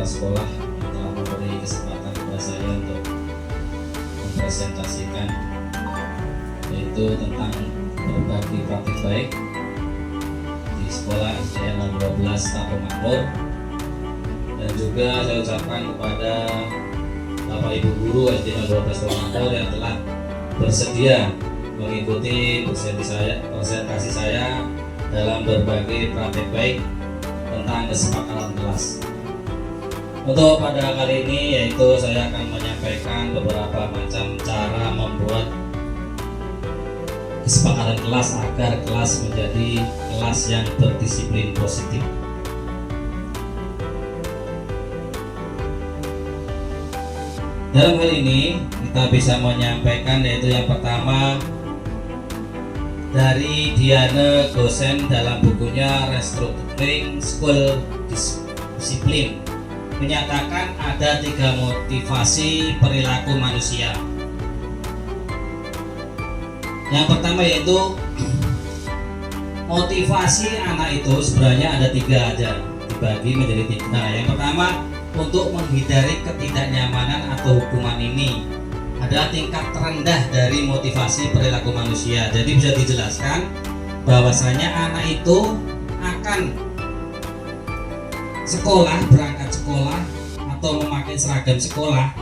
kepala sekolah yang telah memberi kesempatan kepada saya untuk mempresentasikan, yaitu tentang berbagi praktik baik di sekolah SDN 12 Kampung Makmur. Dan juga saya ucapkan kepada Bapak Ibu Guru SDN 12 Kampung Makmur yang telah bersedia mengikuti presentasi saya dalam berbagai praktik baik tentang kesepakatan kelas. Untuk pada kali ini yaitu saya akan menyampaikan beberapa macam cara membuat kesepakatan kelas agar kelas menjadi kelas yang berdisiplin positif. Dalam hal ini kita bisa menyampaikan yaitu yang pertama dari Diana Gosen dalam bukunya Restructuring School Discipline menyatakan ada 3 motivasi perilaku manusia. Yang pertama yaitu motivasi anak itu sebenarnya ada 3 aja, dibagi menjadi 3. Yang pertama, untuk menghindari ketidaknyamanan atau hukuman ini adalah tingkat terendah dari motivasi perilaku manusia. Jadi bisa dijelaskan bahwasanya anak itu akan berangkat sekolah atau memakai seragam sekolah.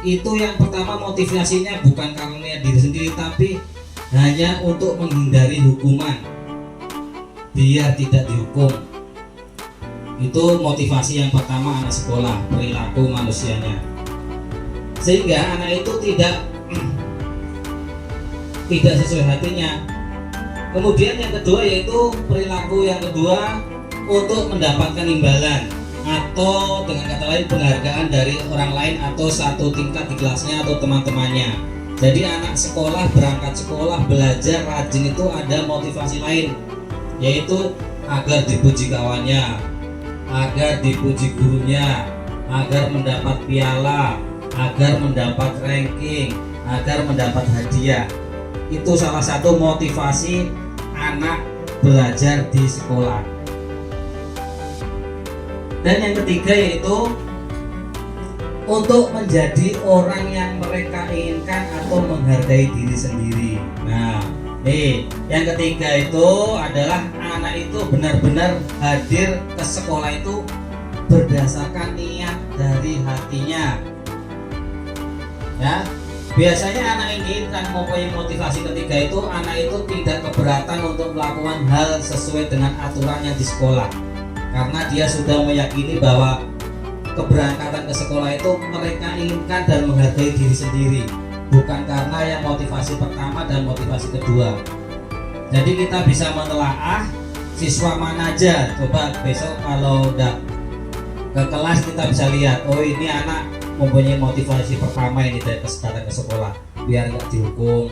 Itu yang pertama motivasinya bukan karena diri sendiri, tapi hanya untuk menghindari hukuman, biar tidak dihukum. Itu motivasi yang pertama anak sekolah, perilaku manusianya. Sehingga anak itu tidak sesuai hatinya. Kemudian yang kedua yaitu perilaku yang kedua untuk mendapatkan imbalan atau dengan kata lain penghargaan dari orang lain atau satu tingkat di kelasnya atau teman-temannya. Jadi anak sekolah berangkat sekolah belajar rajin itu ada motivasi lain, yaitu agar dipuji kawannya, agar dipuji gurunya, agar mendapat piala, agar mendapat ranking, agar mendapat hadiah. Itu salah satu motivasi anak belajar di sekolah. Dan yang ketiga yaitu untuk menjadi orang yang mereka inginkan atau menghargai diri sendiri. Nah, yang ketiga itu adalah anak itu benar-benar hadir ke sekolah itu berdasarkan niat dari hatinya. Ya, biasanya anak ini kan mempunyai motivasi ketiga itu, anak itu tidak keberatan untuk melakukan hal sesuai dengan aturan yang di sekolah, karena dia sudah meyakini bahwa keberangkatan ke sekolah itu mereka inginkan dan menghargai diri sendiri, bukan karena yang motivasi pertama dan motivasi kedua. Jadi kita bisa menelaah siswa mana aja. Coba besok kalau udah ke kelas kita bisa lihat, oh ini anak mempunyai motivasi pertama ini dari kesempatan ke sekolah biar nggak dihukum.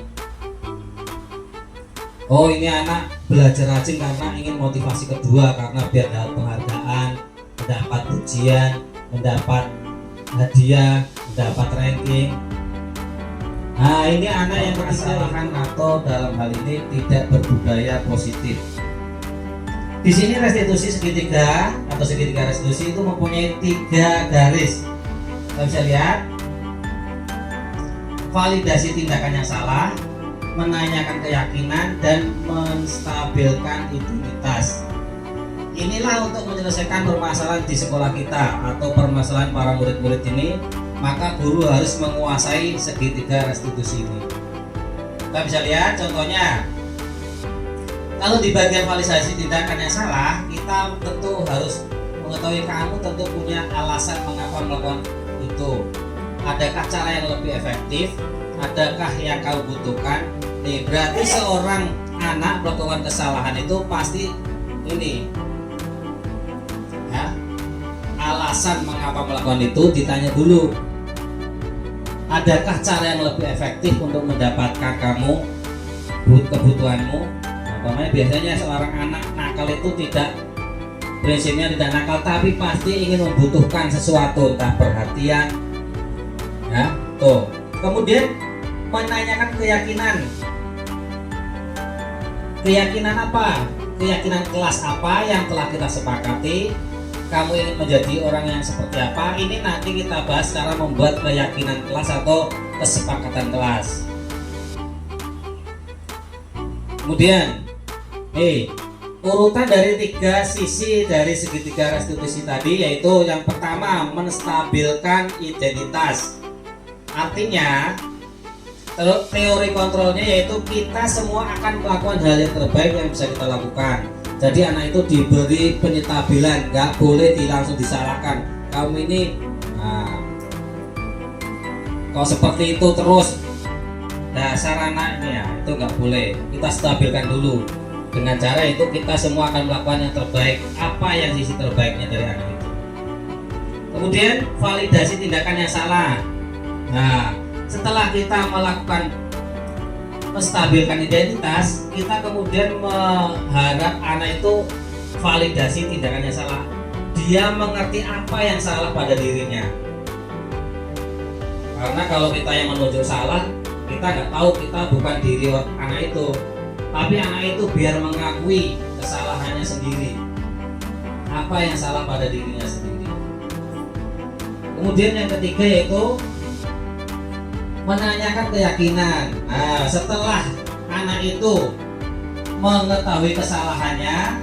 Oh ini anak belajar rajin karena ingin motivasi kedua, karena biar dapat penghargaan, mendapat pujian, mendapat hadiah, mendapat ranking. Nah ini anak yang kesalahan atau dalam hal ini tidak berbudaya positif. Di sini restitusi segitiga atau segitiga restitusi itu mempunyai 3 garis. Kita bisa lihat validasi tindakan yang salah, menanyakan keyakinan, dan menstabilkan identitas. Inilah untuk menyelesaikan permasalahan di sekolah kita atau permasalahan para murid-murid ini, maka guru harus menguasai segitiga restitusi ini. Kita bisa lihat contohnya, kalau di bagian validasi tindakan yang salah, kita tentu harus mengetahui kamu tentu punya alasan mengapa melakukan itu. Adakah cara yang lebih efektif? Adakah yang kau butuhkan? Nih, berarti seorang anak melakukan kesalahan itu pasti ini ya, alasan mengapa melakukan itu ditanya dulu. Adakah cara yang lebih efektif untuk mendapatkan kamu kebutuhanmu? Umpamanya biasanya seorang anak nakal itu prinsipnya tidak nakal, tapi pasti ingin membutuhkan sesuatu, entah perhatian, ya, tuh. Kemudian menanyakan keyakinan. Keyakinan apa? Keyakinan kelas apa yang telah kita sepakati? kamu ingin menjadi orang yang seperti apa, ini nanti kita bahas cara membuat keyakinan kelas atau kesepakatan kelas. Kemudian urutan dari 3 sisi dari segitiga restitusi tadi, yaitu yang pertama menstabilkan identitas. Artinya teori kontrolnya yaitu kita semua akan melakukan hal yang terbaik yang bisa kita lakukan. Jadi anak itu diberi penyetabilan, nggak boleh langsung disalahkan. Kamu ini, kok seperti itu terus, dasar anaknya, itu nggak boleh. Kita stabilkan dulu. Dengan cara itu kita semua akan melakukan yang terbaik. Apa yang sisi terbaiknya dari anak itu. Kemudian validasi tindakan yang salah. Nah, setelah kita melakukan menstabilkan identitas, kita kemudian mengharap anak itu validasi tindakannya salah. Dia mengerti apa yang salah pada dirinya. Karena kalau kita yang menunjuk salah, kita nggak tahu kita bukan diri anak itu. Tapi anak itu biar mengakui kesalahannya sendiri. Apa yang salah pada dirinya sendiri. Kemudian yang ketiga yaitu menanyakan keyakinan. Nah, setelah anak itu mengetahui kesalahannya,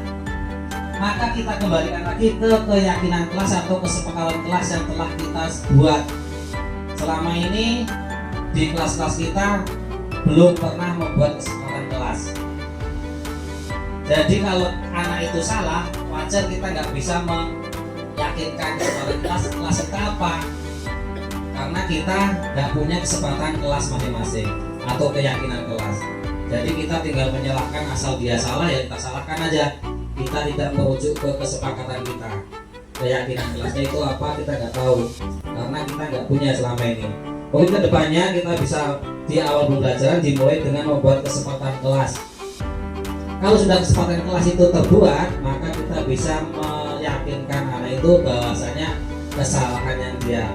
maka kita kembalikan lagi ke keyakinan kelas atau kesepakatan kelas yang telah kita buat. Selama ini di kelas-kelas kita belum pernah membuat kesepakatan kelas. Jadi kalau anak itu salah, wajar kita nggak bisa meyakinkan kesepakatan kelas itu apa. Karena kita nggak punya kesempatan kelas masing-masing atau keyakinan kelas. Jadi kita tinggal menyalahkan, asal dia salah ya kita salahkan aja. Kita tidak merujuk ke kesepakatan kita. Keyakinan kelasnya itu apa kita nggak tahu, karena kita nggak punya selama ini. Mungkin kedepannya kita bisa di awal pembelajaran dimulai dengan membuat kesepakatan kelas. Kalau sudah kesepakatan kelas itu terbuat, maka kita bisa meyakinkan anak itu bahwasanya kesalahan yang dia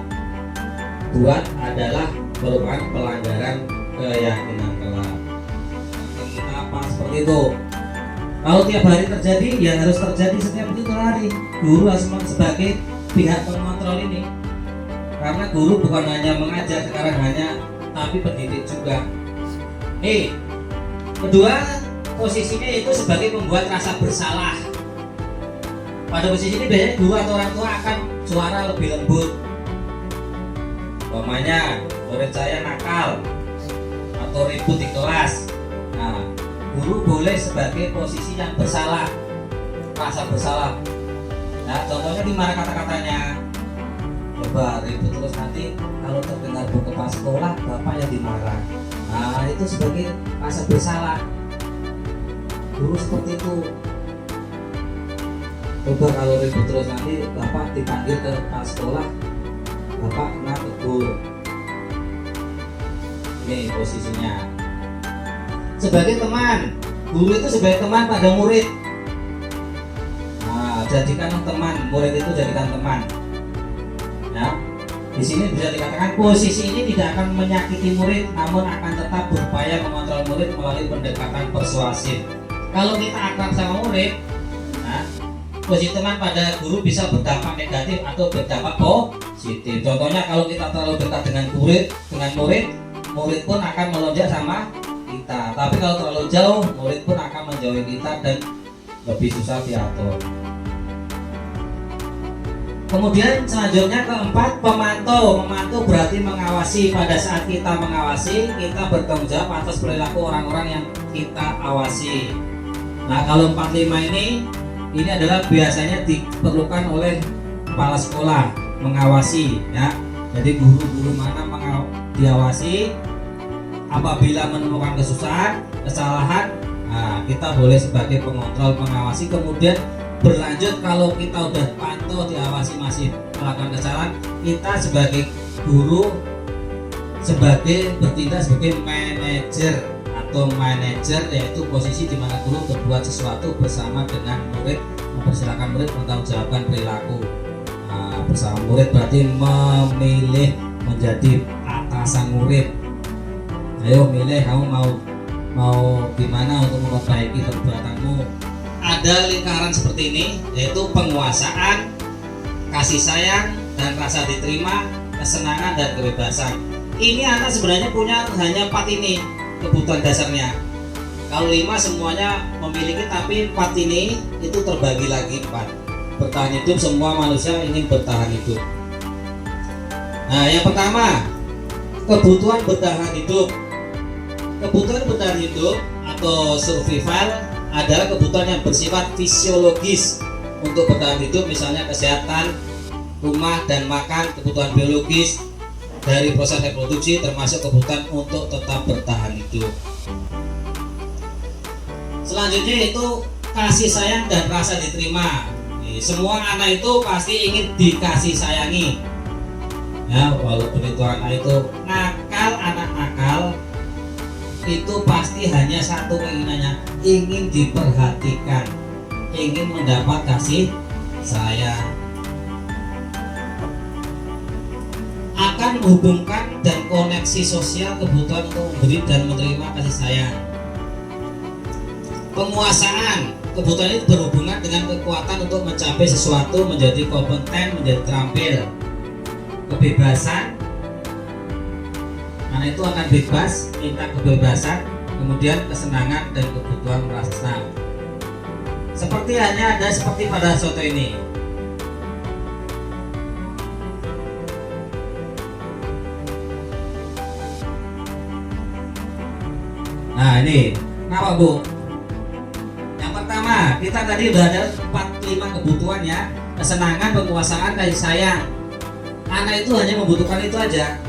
buat adalah merupakan pelanggaran keyakinan kelas. Kita apa seperti itu? Kalau tiap hari terjadi, ya harus terjadi setiap 7 hari. Guru harus sebagai pihak pengontrol ini, karena guru bukan hanya mengajar sekarang tapi pendidik juga. Kedua, posisinya itu sebagai pembuat rasa bersalah. Pada posisi ini biasanya guru atau orang tua akan suara lebih lembut. Umpamanya murid saya nakal atau ribut di kelas. Nah, guru boleh sebagai posisi yang bersalah, rasa bersalah. Nah, contohnya di mana kata-katanya? Coba ribut terus, nanti kalau terdengar bu kepala sekolah, bapak yang dimarah. Nah, itu sebagai rasa bersalah. Guru seperti itu. Coba kalau ribut terus, nanti bapak dipanggil ke kepala sekolah, bapak kena tegur. Ini posisinya. Sebagai teman, guru itu sebagai teman pada murid. Nah, jadikan teman, murid itu jadikan teman. Ya, di sini bisa dikatakan posisi ini tidak akan menyakiti murid, namun akan tetap berupaya mengontrol murid melalui pendekatan persuasif. Kalau kita akrab sama murid, nah, posisi teman pada guru bisa berdampak negatif atau berdampak positif. Contohnya kalau kita terlalu dekat dengan murid, murid pun akan melonjak sama kita. Tapi kalau terlalu jauh, murid pun akan menjauhi kita dan lebih susah diatur. Kemudian selanjutnya keempat, pemantau. Memantau berarti mengawasi. Pada saat kita mengawasi, kita bertanggung jawab atas perilaku orang-orang yang kita awasi. Nah, kalau 45 ini adalah biasanya diperlukan oleh kepala sekolah mengawasi, ya. Jadi guru-guru mana diawasi. Apabila menemukan kesusahan, kesalahan, nah, kita boleh sebagai pengontrol mengawasi. Kemudian berlanjut kalau kita udah pantau diawasi masih melakukan kesalahan, kita sebagai guru bertindak sebagai manajer, yaitu posisi di mana guru berbuat sesuatu bersama dengan murid, mempersilahkan murid mempertanggungjawabkan perilaku. Nah, bersama murid berarti memilih menjadi atasan murid. Ayo milih, kamu mau gimana untuk memperbaiki perbuatanmu. Ada lingkaran seperti ini, yaitu penguasaan, kasih sayang dan rasa diterima, kesenangan dan kebebasan. Ini anak sebenarnya punya hanya 4 ini kebutuhan dasarnya. Kalau 5 semuanya memiliki, tapi 4 ini itu terbagi lagi 4. Bertahan hidup, semua manusia ingin bertahan hidup. Nah, yang pertama, kebutuhan bertahan hidup. Kebutuhan bertahan hidup atau survival adalah kebutuhan yang bersifat fisiologis untuk bertahan hidup, misalnya kesehatan, rumah dan makan, kebutuhan biologis dari proses reproduksi, termasuk kebutuhan untuk tetap bertahan hidup. Selanjutnya itu kasih sayang dan rasa diterima. Semua anak itu pasti ingin dikasih sayangi. Ya, walaupun itu anak itu nakal, anak nakal, itu pasti hanya satu keinginannya, ingin diperhatikan, ingin mendapat kasih sayang. Akan menghubungkan dan koneksi sosial kebutuhan untuk memberi dan menerima kasih sayang. Penguasaan, kebutuhan itu berhubungan dengan kekuatan untuk mencapai sesuatu, menjadi kompeten, menjadi terampil. Kebebasan, anak itu akan bebas, minta kebebasan, kemudian kesenangan dan kebutuhan merasa senang. Seperti hanya ada seperti pada foto ini. Nah ini, kenapa Bu? Yang pertama, kita tadi udah ada 4-5 kebutuhan ya, kesenangan, penguasaan, kasih sayang. Anak itu hanya membutuhkan itu aja.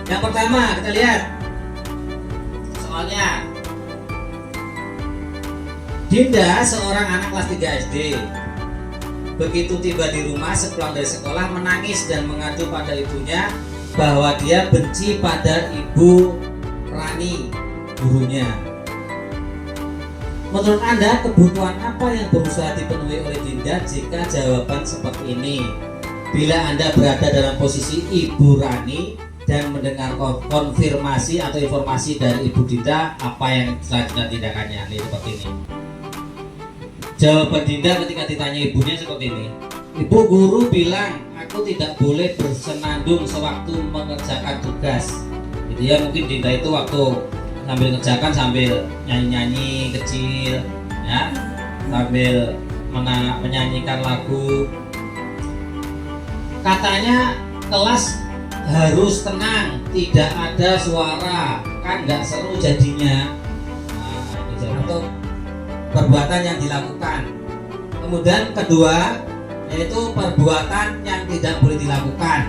Yang pertama kita lihat soalnya. Dinda, seorang anak kelas 3 SD, begitu tiba di rumah sepulang dari sekolah menangis dan mengadu pada ibunya bahwa dia benci pada Ibu Rani, gurunya. Menurut Anda, kebutuhan apa yang berusaha dipenuhi oleh Dinda jika jawaban seperti ini? Bila Anda berada dalam posisi Ibu Rani dan mendengar konfirmasi atau informasi dari Ibu Dinda, apa yang selanjutnya tindakannya? Ini seperti ini. Jawaban Dinda ketika ditanya ibunya seperti ini. Ibu guru bilang aku tidak boleh bersenandung sewaktu mengerjakan tugas. Gitu ya, mungkin Dinda itu waktu sambil ngerjakan sambil nyanyi-nyanyi kecil, ya, sambil menyanyikan lagu. Katanya kelas harus tenang, tidak ada suara, kan nggak seru jadinya. Nah, itu untuk perbuatan yang dilakukan. Kemudian kedua yaitu perbuatan yang tidak boleh dilakukan.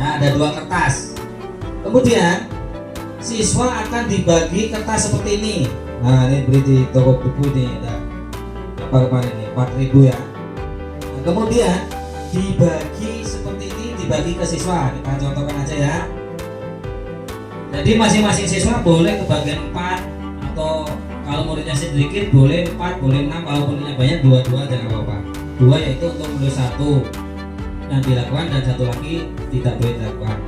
Nah, ada 2 kertas. Kemudian siswa akan dibagi kertas seperti ini. Nah, ini beli di toko buku ini ada apa kemarin ini 4.000 ya. Nah, kemudian dibagi seperti ini, dibagi ke siswa. Kita contohkan aja ya. Jadi masing-masing siswa boleh kebagian 4, atau kalau muridnya sedikit boleh 4, boleh 6, kalau muridnya banyak 2 jangan apa-apa. 2 yaitu untuk menulis 1 yang dilakukan dan 1 lagi tidak boleh dilakukan.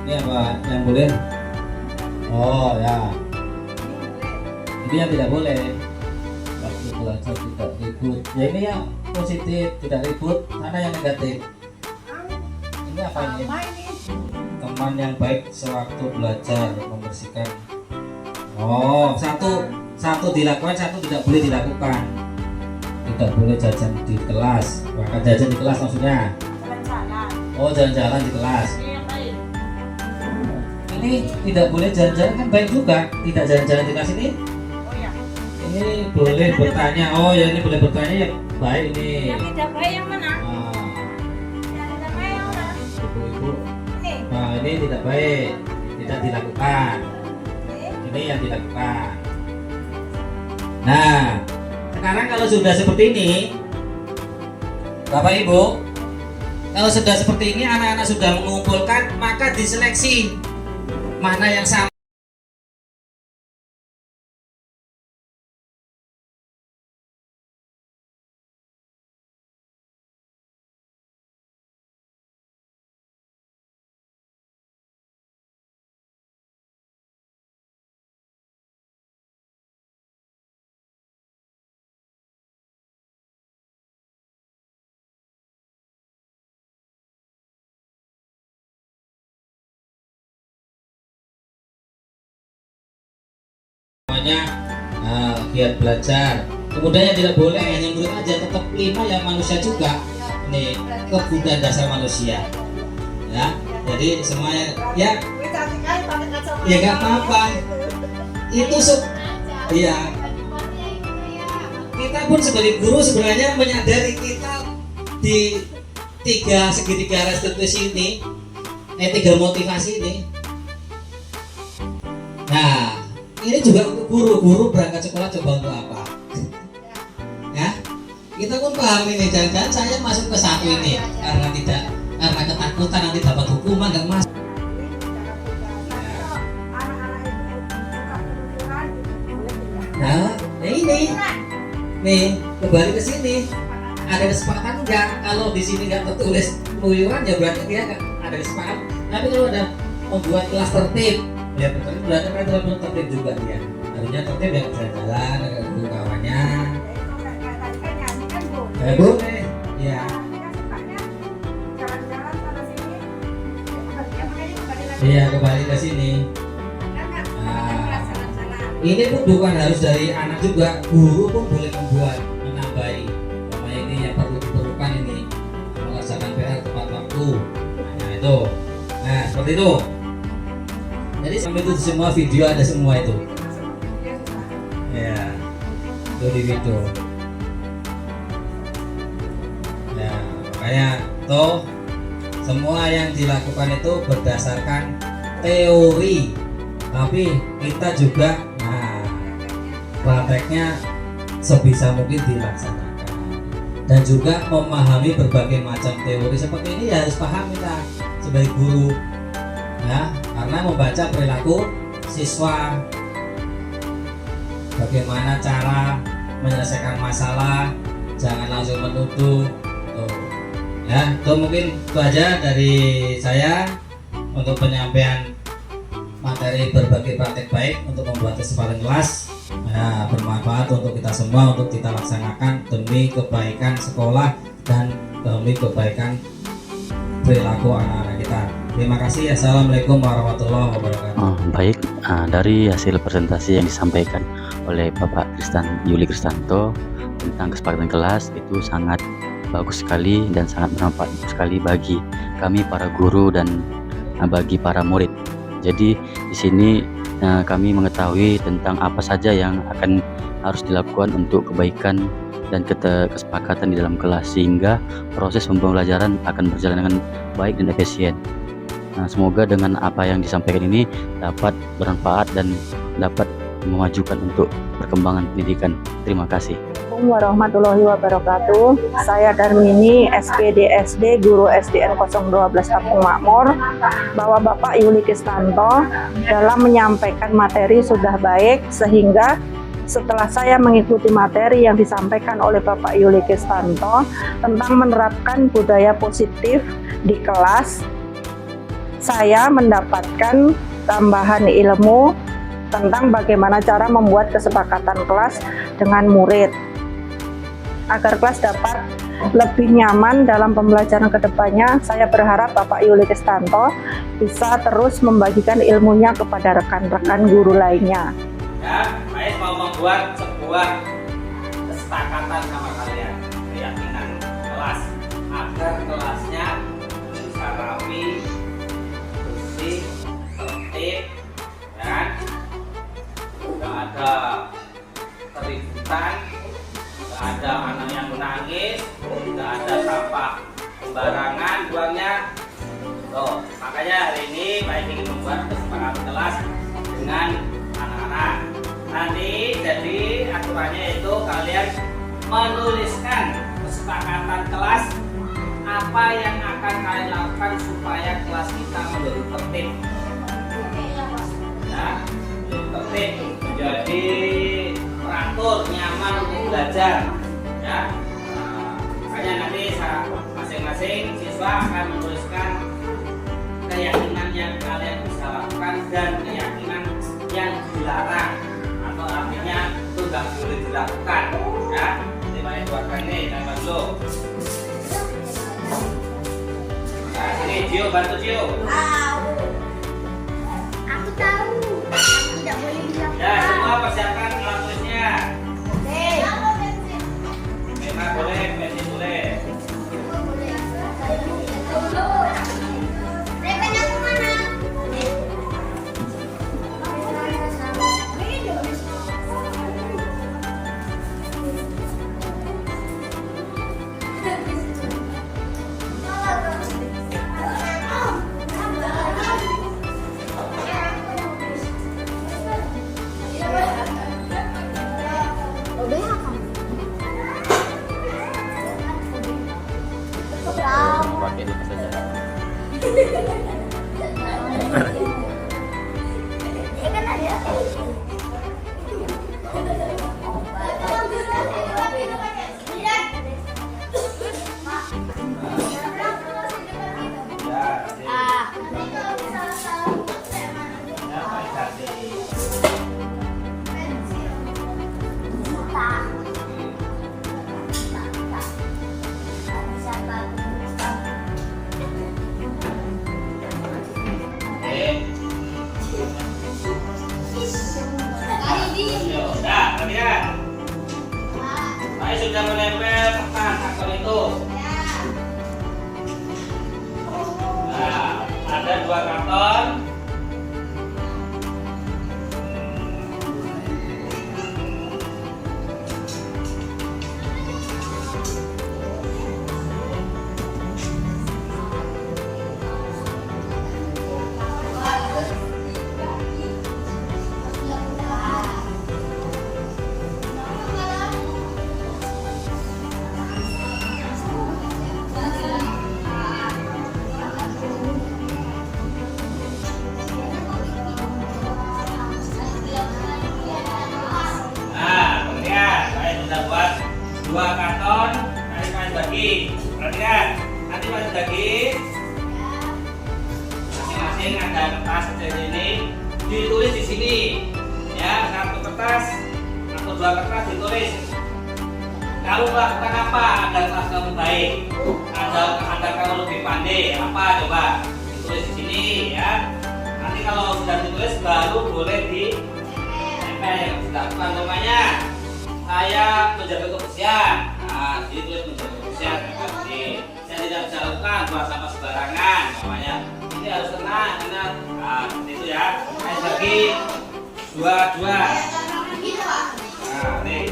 Ini apa yang boleh? Oh ya, ini yang tidak boleh. Waktu belajar tidak ribut. Ya ini yang positif, tidak ribut. Mana yang negatif? Ini apa ini? Teman yang baik sewaktu belajar, membersihkan. Oh, satu dilakukan, 1 tidak boleh dilakukan. Tidak boleh jajan di kelas. Bahkan jajan di kelas maksudnya? Jalan-jalan. Oh, jalan-jalan di kelas. Ini tidak boleh jalan-jalan, kan baik juga. Tidak jalan-jalan di kelas ini. Oh ya. Ini boleh bertanya. Oh ya, ini boleh bertanya ya. Baik ini. Yang tidak baik yang mana? Yang tidak baik yang mana? Ibu-ibu. Ini. Nah, ini tidak baik. Tidak dilakukan. Ini yang dilakukan. Nah, sekarang kalau sudah seperti ini, Bapak Ibu, kalau sudah seperti ini anak-anak sudah mengumpulkan, maka diseleksi. mana yang sama. Giat belajar. Kemudian yang tidak boleh hanya murid aja, tetap 5 yang manusia juga. Ini kebutuhan dasar manusia. Ya, jadi semuanya ya nggak apa-apa. Itu ya. Kita pun sebagai guru sebenarnya menyadari kita di segitiga restitusi ini, 3 motivasi ini. Nah, ini juga untuk guru berangkat sekolah coba untuk apa? Ya, kita pun paham ini. Jangan saya masuk ke satu ini karena ketakutan nanti dapat hukuman nggak mas. Nah, ini nih kembali ke sini. Ada kesepakatan nggak? Kalau di sini nggak tertulis keluyuran ya berarti dia ada kesepakatan. Tapi kalau ada membuat kelas tertib, ya betul, berarti kan teman tertib juga dia. Harusnya tertib ya jalan-jalan, ada guru kawannya. Boleh, ya. Iya, kembali ke sini. Nah, ini pun bukan harus dari anak juga, guru pun boleh menambahi. Namanya ini yang perlu diperlukan ini mengerjakan PR tepat waktu. Nah itu, nah seperti itu. Jadi sampai itu semua video ada semua itu. Ya, itu di video. Ya, makanya toh semua yang dilakukan itu berdasarkan teori, tapi kita juga, prakteknya sebisa mungkin dilaksanakan dan juga memahami berbagai macam teori seperti ini ya harus paham kita sebagai guru. Ya, karena membaca perilaku siswa, bagaimana cara menyelesaikan masalah, jangan langsung menuduh. Ya, itu mungkin itu aja dari saya untuk penyampaian materi berbagai praktek baik untuk membuat kesempatan kelas. Ya, bermanfaat untuk kita semua, untuk kita laksanakan demi kebaikan sekolah dan demi kebaikan perilaku anak-anak kita. Terima kasih. Assalamualaikum warahmatullahi wabarakatuh. Baik, dari hasil presentasi yang disampaikan oleh Bapak Yuli Kristanto tentang kesepakatan kelas itu sangat bagus sekali dan sangat bermanfaat sekali bagi kami para guru dan bagi para murid. Jadi di sini kami mengetahui tentang apa saja yang akan harus dilakukan untuk kebaikan dan kesepakatan di dalam kelas sehingga proses pembelajaran akan berjalan dengan baik dan efisien. Semoga dengan apa yang disampaikan ini dapat bermanfaat dan dapat memajukan untuk perkembangan pendidikan. Terima kasih. Assalamualaikum warahmatullahi wabarakatuh. Saya Darmini, SPD SD, Guru SDN 012 Kampung Makmur. Bahwa Bapak Yuli Kristanto dalam menyampaikan materi sudah baik, sehingga setelah saya mengikuti materi yang disampaikan oleh Bapak Yuli Kristanto tentang menerapkan budaya positif di kelas, saya mendapatkan tambahan ilmu tentang bagaimana cara membuat kesepakatan kelas dengan murid agar kelas dapat lebih nyaman dalam pembelajaran kedepannya. Saya berharap Bapak Yuli Kristanto bisa terus membagikan ilmunya kepada rekan-rekan guru lainnya. Ya, saya mau membuat sebuah kesepakatan sama kalian, keyakinan kelas agar kelasnya bisa rapi, bersih, tertib, dan nggak ada keributan, nggak ada anak yang menangis, nggak ada sampah sembarangan buangnya. Tuh, makanya hari ini baik ingin membuat kesepakatan kelas dengan anak-anak. Nanti jadi aturannya itu kalian menuliskan kesepakatan kelas apa yang akan kalian lakukan supaya kelas kita menjadi tertib. ya, tertib, jadi teratur, nyaman untuk belajar, ya. Makanya nanti masing-masing siswa akan menuliskan keyakinan yang kalian bisa lakukan dan keyakinan yang dilarang, atau artinya itu nggak boleh dilakukan, ya. Temanya buatkan nih, tambah dulu. Nah, sini Gio, bantu Gio. Aku tahu. Aku tidak boleh bilang. Ya, semua persiapkan alat tulisnya. Memang boleh, pensil boleh. Rekan aku mana? Pakai itu saja. Ya, sudah, kalian. Saya sudah menempel kertas aktor itu. Nah, ada 2 karton. Nah, kemudian saya sudah buat 2 karton. Nanti kalian bagi. Perhatikan, nanti kalian bagi. Masing-masing ada kertas seperti ini. Ditulis di sini, ya, 1 kertas atau 2 kertas ditulis. Kamu melakukan apa agar kelas kamu baik? Agar kamu lebih pandai? Apa coba? Ditulis di sini, ya. Nanti kalau sudah ditulis baru boleh yang dilakukan. Namanya saya menjaga kebersihan. Nah, ditulis menjaga kebersihan. Saya tidak bisa lakukan buang sampah sembarangan. Namanya ini harus tenang, tenang. Nah, seperti itu ya. Saya bagi 2-2. Nah, nih.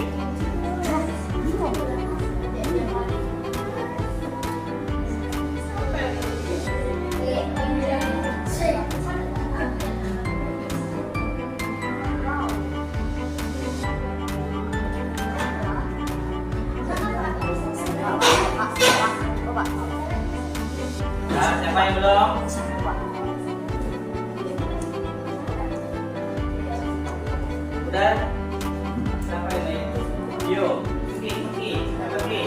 Nah, siapa yang belum? Udah? Siapa ini? Yo, Ki, siapa Ki?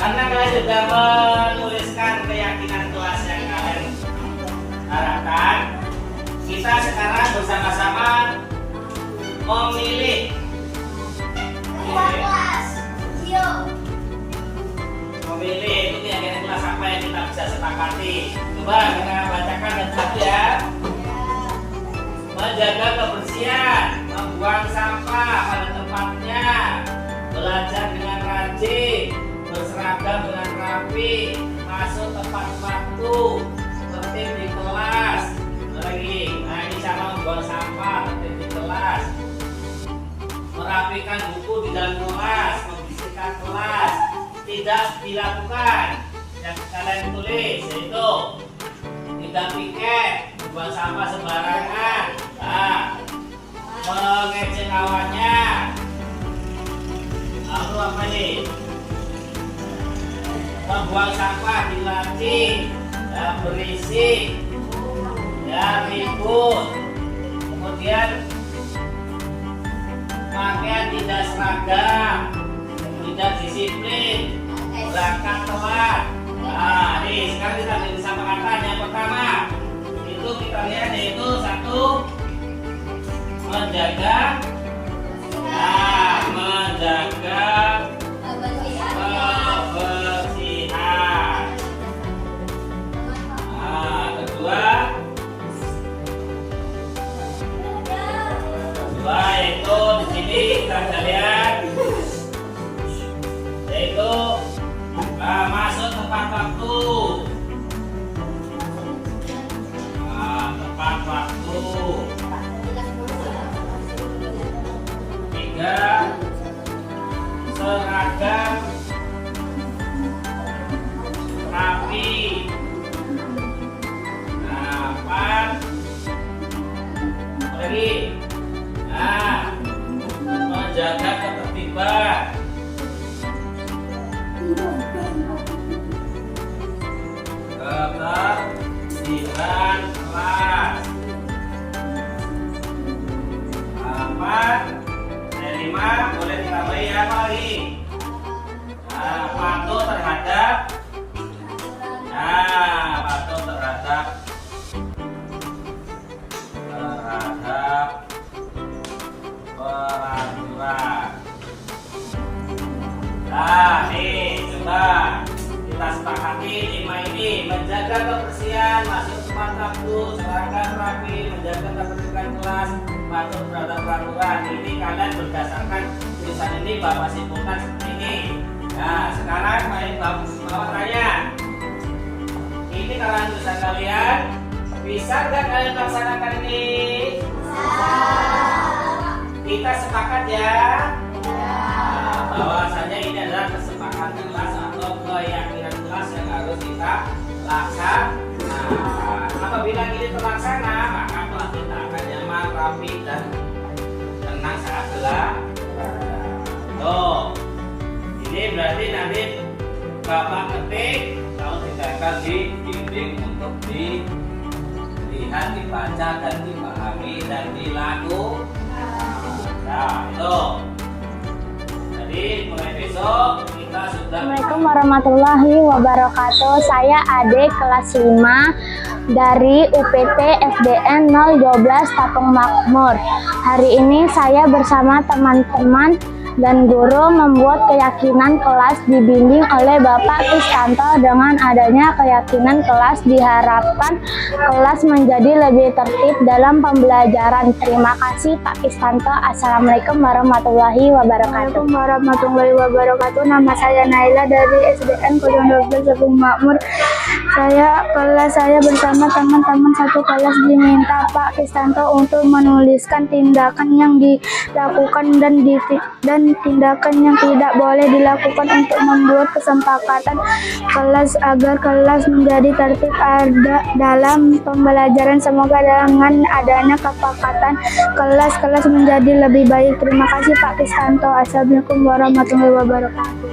Karena kalian sudah menuliskan keyakinan kelas yang kalian harapkan, kita sekarang bersama-sama memilih. Memilih itu keyakinan kelas apa yang kita bisa sepakati. Coba kita bacakan satu ya. Menjaga kebersihan, membuang sampah pada tempatnya, belajar dengan rajin, berseragam dengan rapi, masuk tepat waktu, tertib di kelas. Lagi, nah ini cara membuang sampah, tertib di kelas, merapikan buku di dalam kelas, membersihkan kelas, tidak dilakukan yang kalian tulis, yaitu tidak piket, buang sampah sembarangan, mengecek kawannya. Lalu apa nih? Membuang sampah dilatih, berisik, ya ribut. Kemudian pakaian tidak seragam, tidak disiplin, berangkat telat. Nah, nih sekarang kita bisa mengatakan yang pertama itu kita lihat yaitu satu, menjaga, menjaga kebersihan. Kedua yaitu di sini kita bisa lihat yaitu masuk tepat waktu. Tepat waktu. Tiga, seragam rapi. Empat, lagi menjaga ketertiban. Ketertiban kelas. 5 boleh ditambahi apa lagi? Patuh terhadap patuh terhadap peraturan. Nih coba kita sepakati 5 ini: menjaga kebersihan, masuk tepat waktu, seragam rapi, menjaga ketertiban kelas, patuh terhadap peraturan. Ini kalian berdasarkan tulisan ini Bapak simpulkan seperti ini. Nah, sekarang mari Bapak tanya, ini kalau tulisan kalian bisa nggak kalian laksanakan ini? Kita sepakat ya? Bahwasanya ini adalah kesepakatan kelas atau keyakinan kelas yang harus kita laksanakan. Apabila ini terlaksana, maka kelas kita akan nyaman, rapi, dan tenang saat belajar. Ini berarti nanti Bapak ketik, kalau tidak akan dibimbing untuk dilihat, dibaca, dan dipahami, dan dilakukan. Nah, itu. Jadi mulai besok kita sudah. Assalamualaikum warahmatullahi wabarakatuh. Saya Ade kelas 5 dari UPT SDN 012 Tapung Makmur. Hari ini saya bersama teman-teman dan guru membuat keyakinan kelas dibimbing oleh Bapak Kristanto. Dengan adanya keyakinan kelas diharapkan kelas menjadi lebih tertib dalam pembelajaran. Terima kasih Pak Kristanto. Assalamualaikum warahmatullahi wabarakatuh. Warahmatullahi wabarakatuh. Nama saya Naila dari SDN 012 Tapung Makmur. Kelas saya bersama teman-teman satu kelas diminta Pak Kristanto untuk menuliskan tindakan yang dilakukan dan tindakan yang tidak boleh dilakukan untuk membuat kesepakatan kelas agar kelas menjadi tertib dalam pembelajaran. Semoga dengan adanya kesepakatan kelas menjadi lebih baik. Terima kasih Pak Kristanto. Assalamualaikum warahmatullahi wabarakatuh.